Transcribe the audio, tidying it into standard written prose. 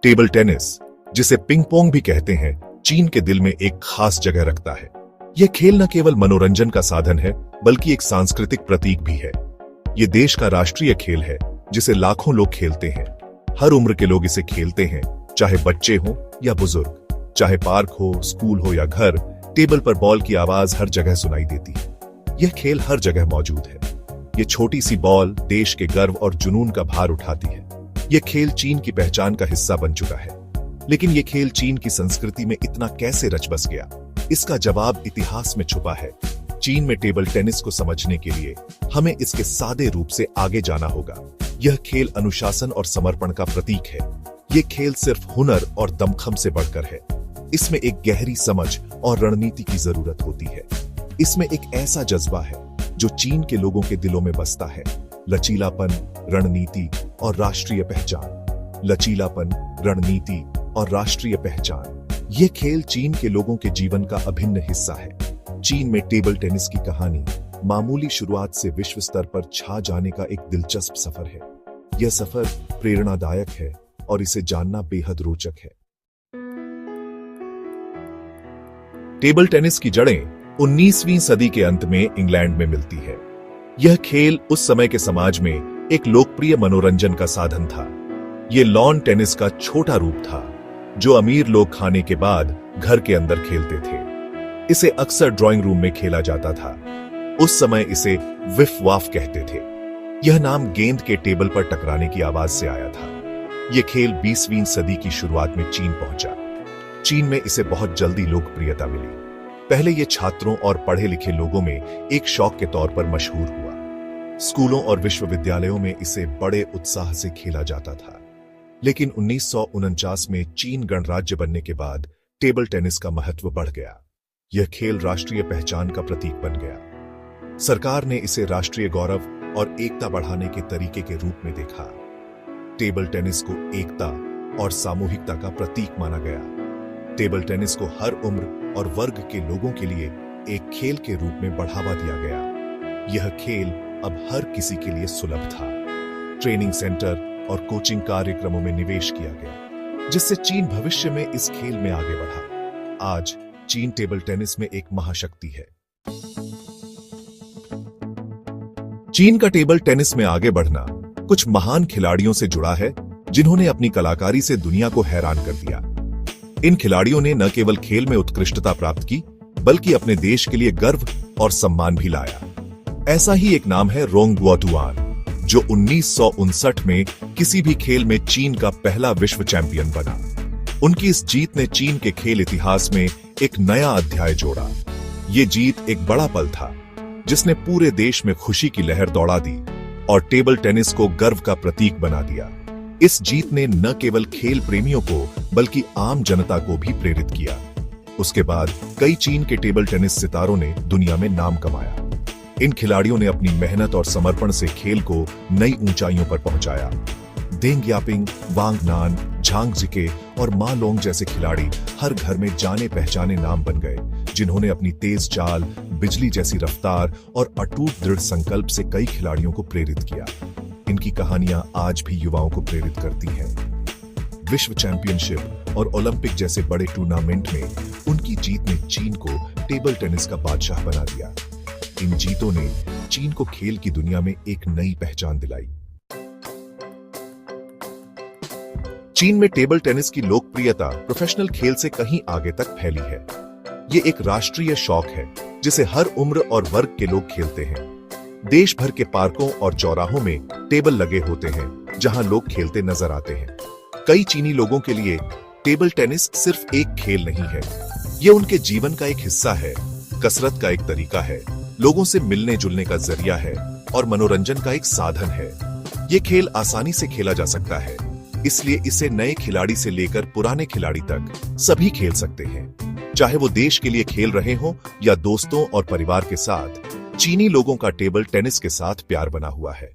Table tennis, जिसे ping pong भी कहते हैं, चीन के दिल में एक खास जगह रखता है। यह खेल न केवल मनोरंजन का साधन है, बल्कि एक सांस्कृतिक प्रतीक भी है। ये देश का राष्ट्रीय खेल है, जिसे लाखों लोग खेलते हैं। हर उम्र के लोग इसे खेलते हैं, चाहे बच्चे हो या बुजुर्ग, चाहे पार्क हो, स्कूल हो या घर, टेबल पर बॉल की आवाज हर जगह सुनाई देती है। यह खेल हर जगह मौजूद है। ये छोटी सी बॉल देश के गर्व और जुनून का भार उठाती है। यह खेल चीन की पहचान का हिस्सा बन चुका है। लेकिन यह खेल चीन की संस्कृति में इतना कैसे रच बस गया, इसका जवाब इतिहास में छुपा है। चीन में टेबल टेनिस को समझने के लिए हमें इसके सादे रूप से आगे जाना होगा। यह खेल अनुशासन और समर्पण का प्रतीक है। यह खेल सिर्फ हुनर और दमखम से बढ़कर है। इसमें एक गहरी समझ और रणनीति की जरूरत होती है। इसमें एक ऐसा जज्बा है जो चीन के लोगों के दिलों में बसता है। लचीलापन, रणनीति और राष्ट्रीय पहचान। लचीलापन, रणनीति और राष्ट्रीय पहचान। यह खेल चीन के लोगों के जीवन का अभिन्न हिस्सा है। चीन में टेबल टेनिस की कहानी मामूली शुरुआत से विश्व स्तर पर छा जाने का एक दिलचस्प सफर है। यह सफर प्रेरणादायक है और इसे जानना बेहद रोचक है। टेबल टेनिस की जड़ें 19वीं सदी के अंत में इंग्लैंड में मिलती है। यह खेल उस समय के समाज में एक लोकप्रिय मनोरंजन का साधन था। यह लॉन टेनिस का छोटा रूप था, जो अमीर लोग खाने के बाद घर के अंदर खेलते थे। इसे अक्सर ड्राइंग रूम में खेला जाता था। उस समय इसे विफ वाफ कहते थे। यह नाम गेंद के टेबल पर टकराने की आवाज से आया था। यह खेल 20वीं सदी की शुरुआत में चीन पहुंचा। चीन में इसे बहुत जल्दी लोकप्रियता मिली। पहले यह छात्रों और पढ़े लिखे लोगों में एक शौक के तौर पर मशहूर हुआ। स्कूलों और विश्वविद्यालयों में इसे बड़े उत्साह से खेला जाता था। लेकिन 1949 में चीन गणराज्य बनने के बाद टेबल टेनिस का महत्व बढ़ गया। यह खेल राष्ट्रीय पहचान का प्रतीक बन गया। सरकार ने इसे राष्ट्रीय गौरव और एकता बढ़ाने के तरीके के रूप में देखा। टेबल टेनिस को एकता और सामूहिकता का प्रतीक माना गया। टेबल टेनिस को हर उम्र और वर्ग के लोगों के लिए एक खेल के रूप में बढ़ावा दिया गया। यह खेल अब हर किसी के लिए सुलभ था। ट्रेनिंग सेंटर और कोचिंग कार्यक्रमों में निवेश किया गया, जिससे चीन भविष्य में इस खेल में आगे बढ़ा। आज चीन टेबल टेनिस में एक महाशक्ति है। चीन का टेबल टेनिस में आगे बढ़ना कुछ महान खिलाड़ियों से जुड़ा है, जिन्होंने अपनी कलाकारी से दुनिया को हैरान कर दिया। इन खिलाड़ियों ने न केवल खेल में उत्कृष्टता प्राप्त की, बल्कि अपने देश के लिए गर्व और सम्मान भी लाया। ऐसा ही एक नाम है रोंग गुओटुआन, जो 1959 में किसी भी खेल में चीन का पहला विश्व चैंपियन बना। उनकी इस जीत ने चीन के खेल इतिहास में एक नया अध्याय जोड़ा। ये जीत एक बड़ा पल था, जिसने पूरे देश में खुशी की लहर दौड़ा दी और टेबल टेनिस को गर्व का प्रतीक बना दिया। इस जीत ने न केवल खेल प्रेमियों को, बल्कि आम जनता को भी प्रेरित किया। उसके बाद कई चीन के टेबल टेनिस सितारों ने दुनिया में नाम कमाया। इन खिलाड़ियों ने अपनी मेहनत और समर्पण से खेल को नई ऊंचाइयों पर पहुंचाया। देंग यापिंग, वांग नान, झांग जिके और मा लोंग जैसे खिलाड़ी हर घर में जाने पहचाने नाम बन गए, जिन्होंने अपनी तेज चाल, बिजली जैसी रफ्तार और अटूट दृढ़ संकल्प से कई खिलाड़ियों को प्रेरित किया। इनकी कहानियां आज भी युवाओं को प्रेरित करती हैं। विश्व चैंपियनशिप और ओलंपिक जैसे बड़े टूर्नामेंट में उनकी जीत ने चीन को टेबल टेनिस का बादशाह बना दिया। इन जीतों ने चीन को खेल की दुनिया में एक नई पहचान दिलाई। चीन में टेबल टेनिस की लोकप्रियता प्रोफेशनल खेल से कहीं आगे तक फैली है। ये एक राष्ट्रीय शौक है, जिसे हर उम्र और वर्ग के लोग खेलते हैं। देश भर के पार्कों और चौराहों में टेबल लगे होते हैं, जहां लोग खेलते नजर आते हैं। कई चीनी लोगों के लिए टेबल टेनिस सिर्फ एक खेल नहीं है, ये उनके जीवन का एक हिस्सा है, कसरत का एक तरीका है, लोगों से मिलने जुलने का जरिया है और मनोरंजन का एक साधन है। ये खेल आसानी से खेला जा सकता है, इसलिए इसे नए खिलाड़ी से लेकर पुराने खिलाड़ी तक सभी खेल सकते हैं। चाहे वो देश के लिए खेल रहे हों या दोस्तों और परिवार के साथ, चीनी लोगों का टेबल टेनिस के साथ प्यार बना हुआ है।